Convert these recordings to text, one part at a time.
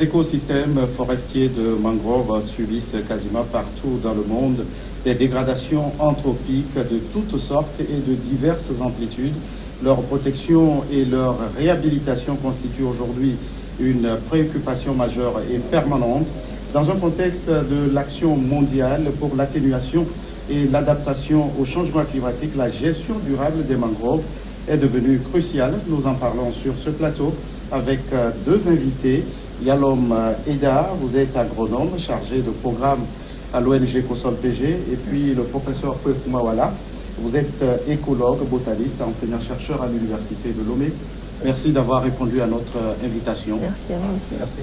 Les écosystèmes forestiers de mangroves subissent quasiment partout dans le monde des dégradations anthropiques de toutes sortes et de diverses amplitudes. Leur protection et leur réhabilitation constituent aujourd'hui une préoccupation majeure et permanente dans un contexte de l'action mondiale pour l'atténuation et l'adaptation au changement climatique. La gestion durable des mangroves est devenue cruciale. Nous en parlons sur ce plateau avec deux invités. Yalom Eda, vous êtes agronome chargé de programme à l'ONG COSOL PG, et puis le professeur Kweku Mawala, vous êtes écologue, botaniste, enseignant-chercheur à l'Université de Lomé. Merci d'avoir répondu à notre invitation. Merci à vous aussi. Merci.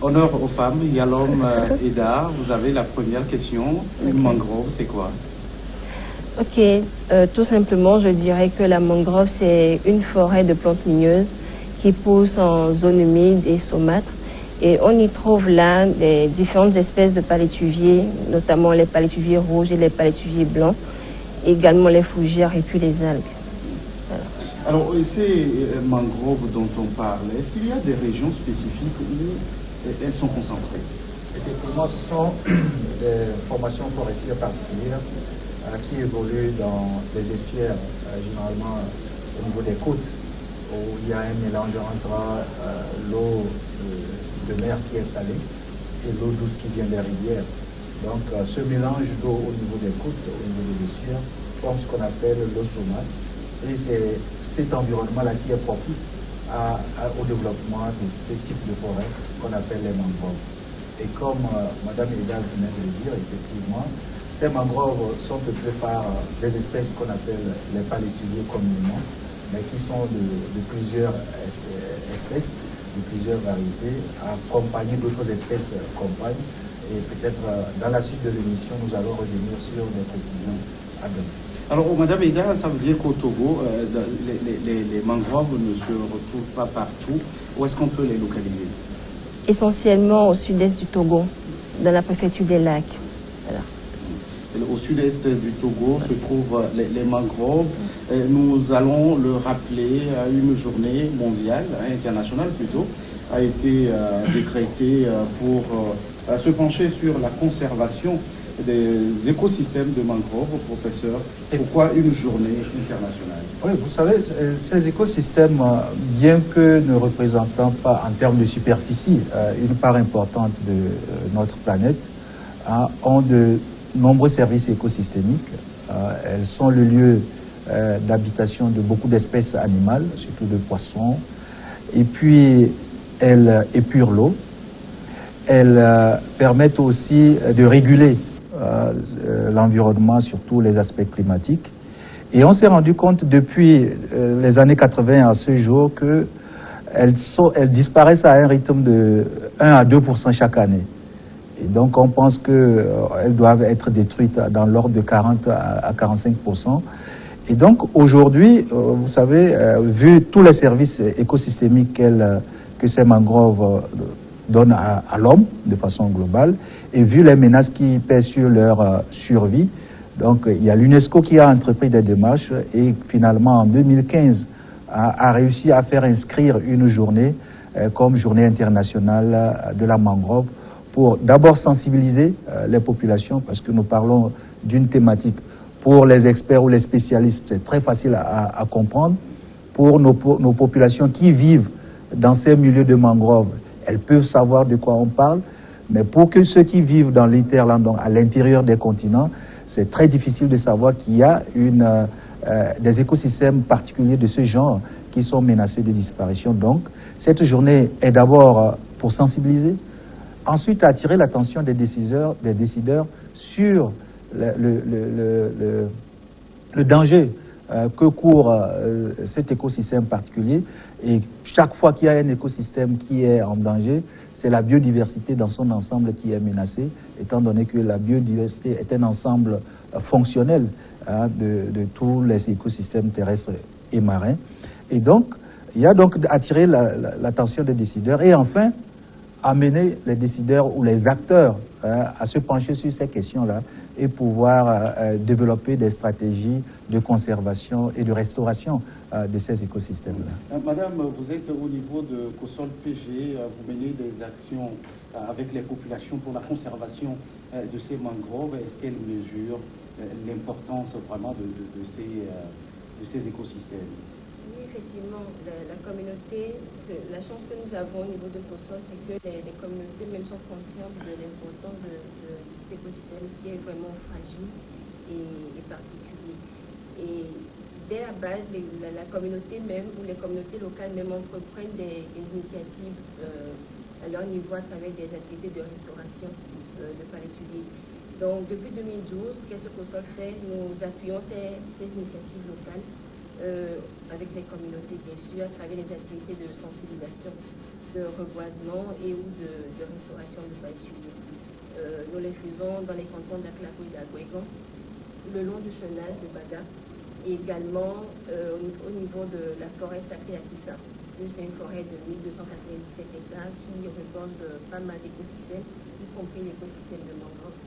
Honneur aux femmes. Yalom Eda, vous avez la première question. Une mangrove, c'est quoi? Ok, tout simplement, je dirais que la mangrove, c'est une forêt de plantes ligneuses qui pousse en zone humide et saumâtre. Et on y trouve là des différentes espèces de palétuviers, notamment les palétuviers rouges et les palétuviers blancs, également les fougères et puis les algues. Voilà. Alors, ces mangroves dont on parle, est-ce qu'il y a des régions spécifiques où elles sont concentrées? Effectivement, ce sont des formations forestières particulières qui évoluent dans les estuaires, généralement au niveau des côtes, où il y a un mélange entre l'eau de mer qui est salée et l'eau douce qui vient des rivières. Donc ce mélange d'eau au niveau des côtes, au niveau des estuaires, forme ce qu'on appelle l'eau saumâtre. Et c'est cet environnement-là qui est propice au développement de ce type de forêt qu'on appelle les mangroves. Et comme Madame Eda venait de le dire, effectivement, ces mangroves sont peuplées par des espèces qu'on appelle les palétuviers communément, mais qui sont de plusieurs espèces, de plusieurs variétés, accompagnées d'autres espèces compagnes. Et peut-être dans la suite de l'émission, nous allons revenir sur des précisions à donner. Alors, Madame Eda, ça veut dire qu'au Togo, les mangroves ne se retrouvent pas partout. Où est-ce qu'on peut les localiser? Essentiellement au sud-est du Togo, dans la préfecture des lacs. Voilà. Au sud-est du Togo se trouvent les mangroves. Nous allons le rappeler, une journée mondiale, internationale plutôt, a été décrétée pour se pencher sur la conservation des écosystèmes de mangroves. Professeur, pourquoi une journée internationale? Oui, vous savez, ces écosystèmes, bien que ne représentant pas en termes de superficie une part importante de notre planète, ont de nombreux services écosystémiques. Elles sont le lieu d'habitation de beaucoup d'espèces animales, surtout de poissons. Et puis, elles épurent l'eau. Elles permettent aussi de réguler l'environnement, surtout les aspects climatiques. Et on s'est rendu compte depuis les années 80 à ce jour qu'elles disparaissent à un rythme de 1 à 2% chaque année. Et donc on pense qu'elles doivent être détruites dans l'ordre de 40 à 45%. Et donc aujourd'hui, vous savez, vu tous les services écosystémiques que ces mangroves donnent à l'homme de façon globale, et vu les menaces qui pèsent sur leur survie, donc il y a l'UNESCO qui a entrepris des démarches et finalement en 2015 a réussi à faire inscrire une journée comme journée internationale de la mangrove pour d'abord sensibiliser les populations, parce que nous parlons d'une thématique pour les experts ou les spécialistes, c'est très facile à comprendre. Pour nos populations qui vivent dans ces milieux de mangroves, elles peuvent savoir de quoi on parle, mais pour que ceux qui vivent dans l'hinterland, donc à l'intérieur des continents, c'est très difficile de savoir qu'il y a des écosystèmes particuliers de ce genre qui sont menacés de disparition. Donc, cette journée est d'abord pour sensibiliser, ensuite attirer l'attention des décideurs sur le danger que court cet écosystème particulier. Et chaque fois qu'il y a un écosystème qui est en danger, c'est la biodiversité dans son ensemble qui est menacée, étant donné que la biodiversité est un ensemble fonctionnel de tous les écosystèmes terrestres et marins. Et donc, il y a donc attirer l'attention des décideurs et enfin, amener les décideurs ou les acteurs à se pencher sur ces questions-là, et pouvoir développer des stratégies de conservation et de restauration de ces écosystèmes-là. Madame, vous êtes au niveau de COSOL PG, vous menez des actions avec les populations pour la conservation de ces mangroves. Est-ce qu'elles mesurent l'importance vraiment de ces écosystèmes? Oui, effectivement, la communauté, la chance que nous avons au niveau de COSOL, c'est que les communautés même sont conscientes de l'importance de cet écosystème qui est vraiment fragile et particulier. Et dès la base, la communauté même ou les communautés locales même entreprennent des initiatives à leur niveau à travers des activités de restauration de palétuviers. Donc depuis 2012, qu'est-ce que COSOL fait? Nous appuyons ces initiatives locales avec les communautés bien sûr à travers les activités de sensibilisation, de reboisement et ou de restauration de palétuviers. Nous les faisons dans les cantons d'Aklapo et d'Agouégan, le long du chenal de Baga, et également au niveau de la forêt sacrée à Kissa. C'est une forêt de 1297 hectares qui regorge de pas mal d'écosystèmes, y compris l'écosystème de mangrove.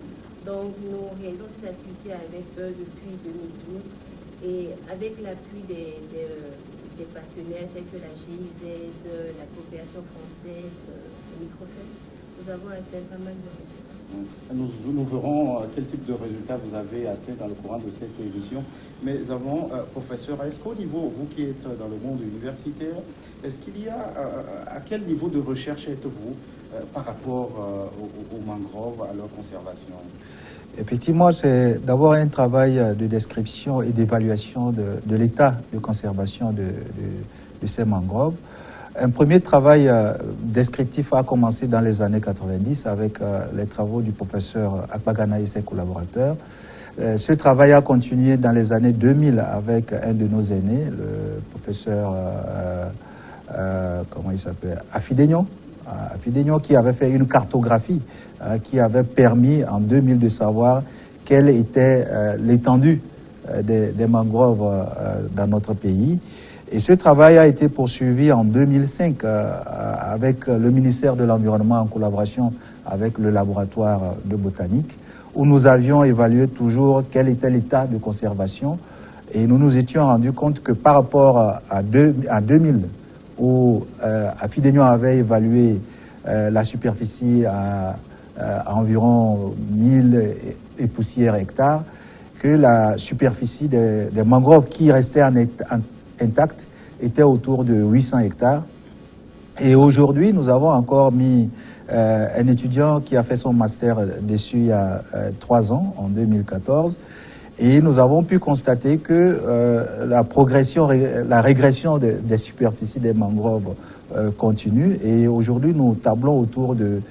Donc nous réalisons ces activités avec eux depuis 2012 et avec l'appui des partenaires tels que la GIZ, la coopération française, le Microfed, nous avons atteint pas mal de résultats. Nous verrons quel type de résultats vous avez atteint dans le courant de cette édition. Mais avant, professeur, est-ce qu'au niveau, vous qui êtes dans le monde universitaire, est-ce qu'il y a, à quel niveau de recherche êtes-vous par rapport aux mangroves, à leur conservation? Effectivement, c'est d'abord un travail de description et d'évaluation de l'état de conservation de ces mangroves. Un premier travail descriptif a commencé dans les années 90 avec les travaux du professeur Akbagana et ses collaborateurs. Ce travail a continué dans les années 2000 avec un de nos aînés, le professeur comment il s'appelle, Afidegno, qui avait fait une cartographie qui avait permis en 2000 de savoir quelle était l'étendue des mangroves dans notre pays. Et ce travail a été poursuivi en 2005 avec le ministère de l'Environnement en collaboration avec le laboratoire de botanique, où nous avions évalué toujours quel était l'état de conservation. Et nous nous étions rendus compte que par rapport à 2000, où Afidegno avait évalué la superficie à environ 1000 et poussières hectares, que la superficie des mangroves qui restaient intact était autour de 800 hectares. Et aujourd'hui, nous avons encore mis un étudiant qui a fait son master dessus il y a 3 ans, en 2014, et nous avons pu constater que la régression des superficies des mangroves continue. Et aujourd'hui, nous tablons autour de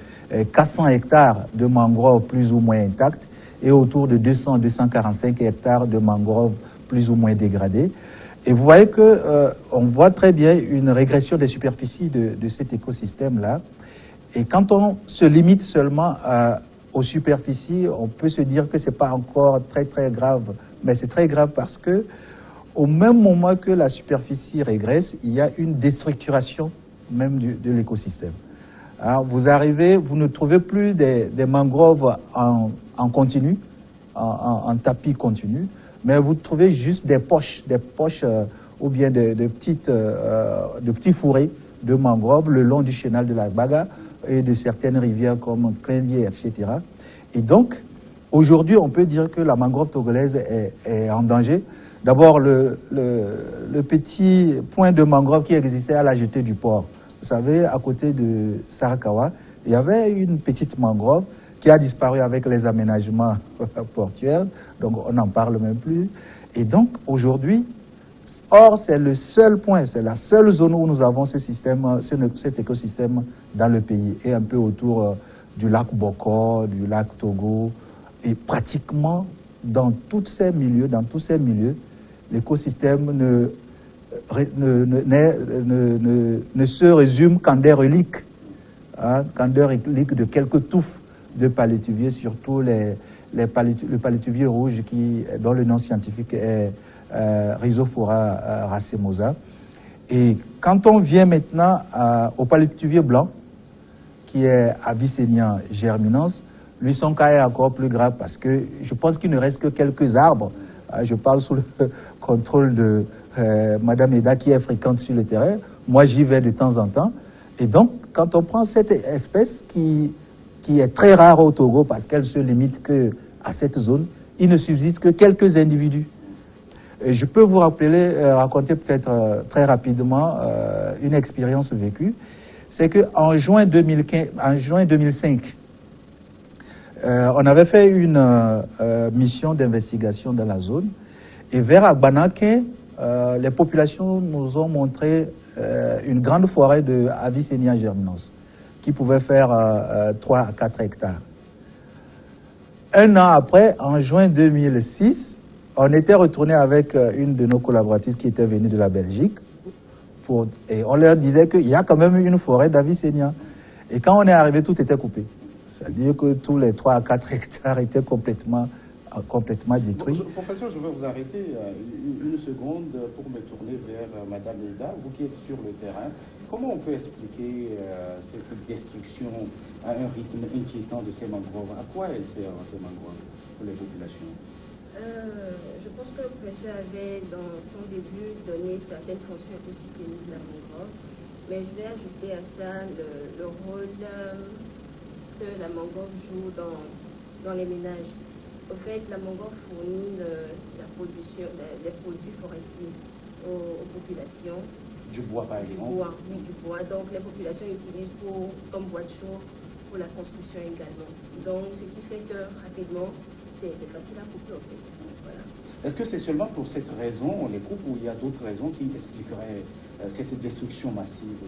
400 hectares de mangroves plus ou moins intactes et autour de 200-245 hectares de mangroves plus ou moins dégradés. Et vous voyez qu'on voit très bien une régression des superficies de cet écosystème-là. Et quand on se limite seulement aux superficies, on peut se dire que ce n'est pas encore très très grave. Mais c'est très grave parce que au même moment que la superficie régresse, il y a une déstructuration même de l'écosystème. Alors, vous ne trouvez plus des mangroves en continu, en tapis continu, mais vous trouvez juste des poches ou bien de petits fourrés de mangroves le long du chenal de la Baga et de certaines rivières comme Clénier, etc. Et donc, aujourd'hui, on peut dire que la mangrove togolaise est en danger. D'abord, le petit point de mangrove qui existait à la jetée du port. Vous savez, à côté de Sarakawa, il y avait une petite mangrove qui a disparu avec les aménagements portuaires, donc on n'en parle même plus. Et donc aujourd'hui, c'est le seul point, c'est la seule zone où nous avons cet écosystème dans le pays, et un peu autour du lac Bokor, du lac Togo, et pratiquement dans tous ces milieux, l'écosystème ne se résume qu'en des reliques, de quelques touffes de palétuviers, surtout le palétuvier rouge dont le nom scientifique est Rhizophora racemosa. Et quand on vient maintenant au palétuvier blanc, qui est Avicennia germinans, Lui, son cas est encore plus grave parce que je pense qu'il ne reste que quelques arbres. Je parle sous le contrôle de Madame Eda qui est fréquente sur le terrain. Moi, j'y vais de temps en temps. Et donc, quand on prend cette espèce qui est très rare au Togo parce qu'elle se limite qu'à cette zone, il ne subsiste que quelques individus. Et je peux vous raconter peut-être très rapidement une expérience vécue. C'est qu'en juin 2005, on avait fait une mission d'investigation dans la zone. Et vers Agbanaké, les populations nous ont montré une grande forêt de Avicennia germinans qui pouvait faire 3 à 4 hectares. Un an après, en juin 2006, on était retourné avec une de nos collaboratrices qui était venue de la Belgique et on leur disait qu'il y a quand même une forêt d'Avicennia. Et quand on est arrivé, tout était coupé. C'est-à-dire que tous les 3 à 4 hectares étaient complètement détruits. Professeur, je vais vous arrêter une seconde pour me tourner vers Madame Eda, vous qui êtes sur le terrain. Comment on peut expliquer cette destruction à un rythme inquiétant de ces mangroves? À quoi elles servent ces mangroves pour les populations? Je pense que le professeur avait dans son début donné certaines fonctions écosystémiques de la mangrove, mais je vais ajouter à ça le rôle que la mangrove joue dans les ménages. Au fait, la mangrove fournit des produits forestiers aux populations. Du bois, par exemple. Du bois. Donc, les populations l'utilisent comme bois de chauffe pour la construction également. Donc, ce qui fait que rapidement, c'est facile à couper, en fait. Voilà. Est-ce que c'est seulement pour cette raison, on les coupe, ou il y a d'autres raisons qui expliqueraient cette destruction massive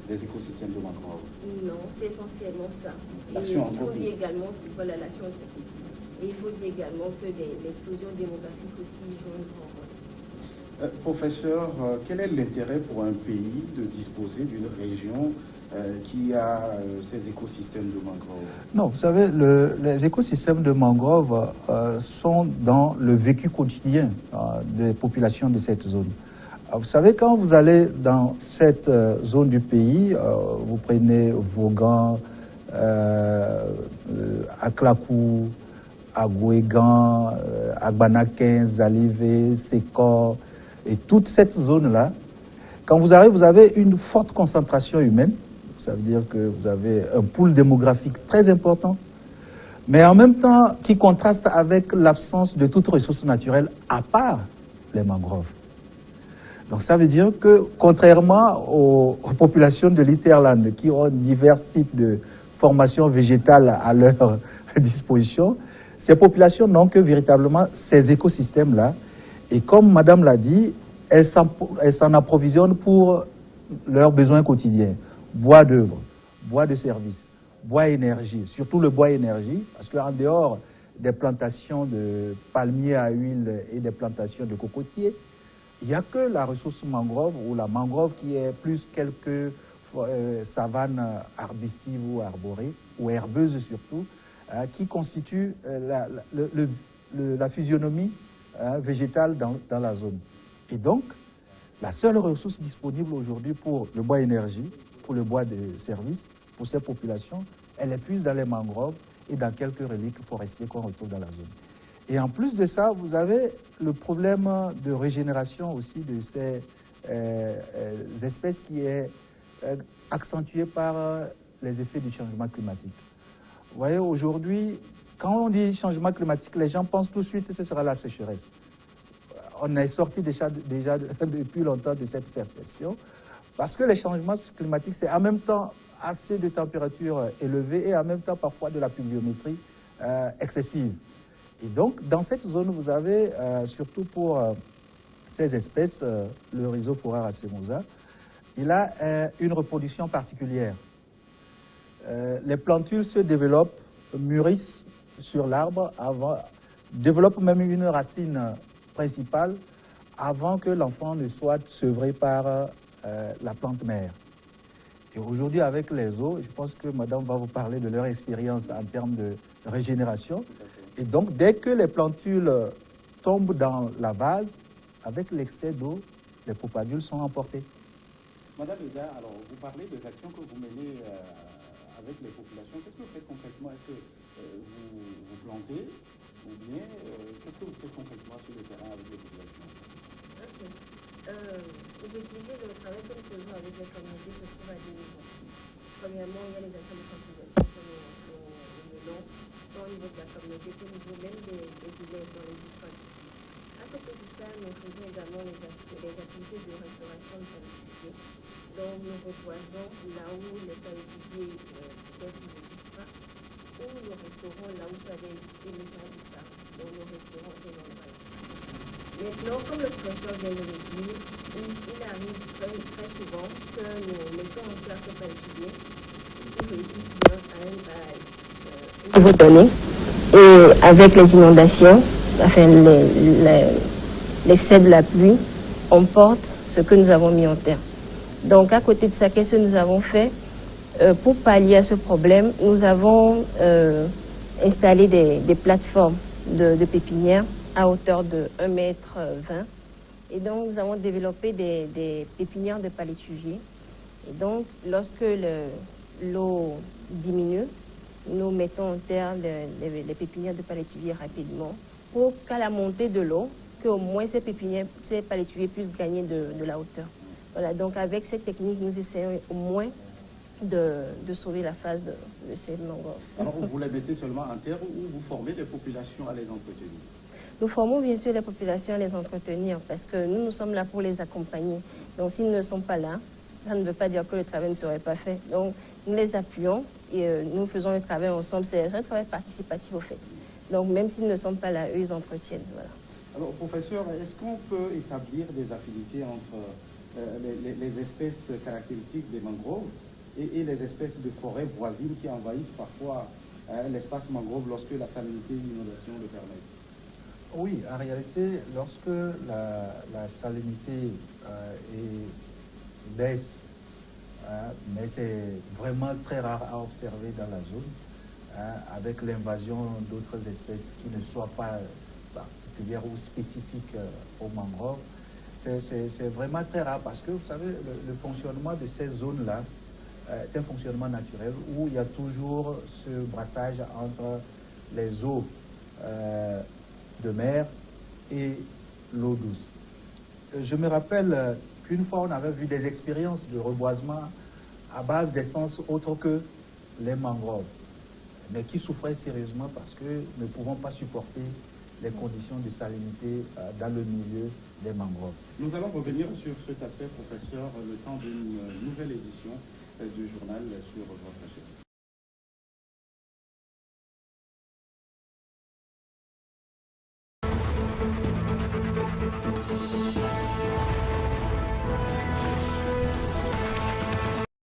des écosystèmes de mangrove? Non, c'est essentiellement ça. L'action il faut dire également, voilà, l'action anthropique. Et il faut dire également que l'explosion démographique aussi joue un grand rôle. Professeur, quel est l'intérêt pour un pays de disposer d'une région qui a ces écosystèmes de mangrove? Non, vous savez, les écosystèmes de mangrove sont dans le vécu quotidien des populations de cette zone. Vous savez, quand vous allez dans cette zone du pays, vous prenez Vaughan, Aklakou, Agouégan, Agbanaké, Zalivé, Sékor, et toute cette zone-là, quand vous arrivez, vous avez une forte concentration humaine. Ça veut dire que vous avez un pool démographique très important, mais en même temps qui contraste avec l'absence de toute ressource naturelle à part les mangroves. Donc ça veut dire que contrairement aux populations de l'Hinterland qui ont divers types de formations végétales à leur disposition, ces populations n'ont que véritablement ces écosystèmes-là. Et comme Madame l'a dit, elles s'en approvisionnent pour leurs besoins quotidiens. Bois d'œuvre, bois de service, bois énergie, surtout le bois énergie, parce qu'en dehors des plantations de palmiers à huile et des plantations de cocotiers, il n'y a que la ressource mangrove ou la mangrove qui est plus quelques savanes arbustives ou arborées, ou herbeuses surtout, qui constitue la physionomie végétale dans la zone. Et donc, la seule ressource disponible aujourd'hui pour le bois énergie, pour le bois de service, pour ces populations, elle est puise dans les mangroves et dans quelques reliques forestiers qu'on retrouve dans la zone. Et en plus de ça, vous avez le problème de régénération aussi de ces espèces qui est accentué par les effets du changement climatique. Vous voyez, aujourd'hui, quand on dit changement climatique, les gens pensent tout de suite que ce sera la sécheresse. On est sorti déjà depuis longtemps de cette perception, parce que les changements climatiques, c'est en même temps assez de températures élevées et en même temps parfois de la pluviométrie excessive. Et donc, dans cette zone, vous avez, surtout pour ces espèces, le Rhizophora racemosa, il a une reproduction particulière. Les plantules se développent, mûrissent sur l'arbre, développent même une racine principale avant que l'enfant ne soit sevré par la plante mère. Et aujourd'hui, avec les eaux, je pense que Madame va vous parler de leur expérience en termes de régénération. Et donc, dès que les plantules tombent dans la vase, avec l'excès d'eau, les propagules sont emportées. Madame Eda, alors vous parlez des actions que vous menez avec les populations. Qu'est-ce que vous faites concrètement? Est-ce que volonté ou bien qu'est-ce que vous faites concrètement sur le terrain avec les populations? Effectivement, le travail que nous faisons avec les communautés se trouve à deux niveaux. Premièrement, il y a les actions de sensibilisation que nous menons, tant au niveau de la communauté qu'au niveau même des élèves dans les écoles. À côté de ça, nous faisons également les activités de restauration de palétuviers. Donc, nous reboisons là où les palétuviers peut-être n'existent pas, ou nous restaurons là où ça avait existé mais ça a disparu. Donc, nous restaurons ces endroits-là. Maintenant, comme le professeur vient de le dire, il arrive très souvent que nous mettons en place ces palétuviers qui résistent bien à un niveau donné. Et avec les inondations, enfin les cèdres de la pluie, on porte ce que nous avons mis en terre. Donc, à côté de ça, qu'est-ce que nous avons fait? Pour pallier à ce problème, nous avons installé des plateformes de pépinières à hauteur de 1,20 m. Et donc, nous avons développé des pépinières de palétuviers. Et donc, lorsque l'eau diminue, nous mettons en terre les pépinières de palétuviers rapidement pour qu'à la montée de l'eau, qu'au moins ces palétuviers puissent gagner de la hauteur. Voilà, donc avec cette technique, nous essayons au moins de sauver la phase de ces mangroves. Alors, vous les mettez seulement en terre ou vous formez les populations à les entretenir? Nous formons bien sûr les populations à les entretenir parce que nous sommes là pour les accompagner. Donc s'ils ne sont pas là, ça ne veut pas dire que le travail ne serait pas fait. Donc nous les appuyons et nous faisons le travail ensemble. C'est un travail participatif au fait. Donc même s'ils ne sont pas là, eux, ils entretiennent. Voilà. Alors, professeur, est-ce qu'on peut établir des affinités entre les espèces caractéristiques des mangroves et les espèces de forêts voisines qui envahissent parfois l'espace mangrove lorsque la salinité et l'inondation le permettent? Oui, en réalité, lorsque la salinité baisse, mais c'est vraiment très rare à observer dans la zone, avec l'invasion d'autres espèces qui ne soient pas particulières ou spécifiques aux mangroves, c'est vraiment très rare parce que, vous savez, le fonctionnement de ces zones-là est un fonctionnement naturel où il y a toujours ce brassage entre les eaux de mer et l'eau douce. Je me rappelle qu'une fois, on avait vu des expériences de reboisement à base d'essences autres que les mangroves, mais qui souffraient sérieusement parce que ne pouvant pas supporter les conditions de salinité dans le milieu des mangroves. Nous allons revenir sur cet aspect, professeur, le temps d'une nouvelle édition du journal sur votre chaîne.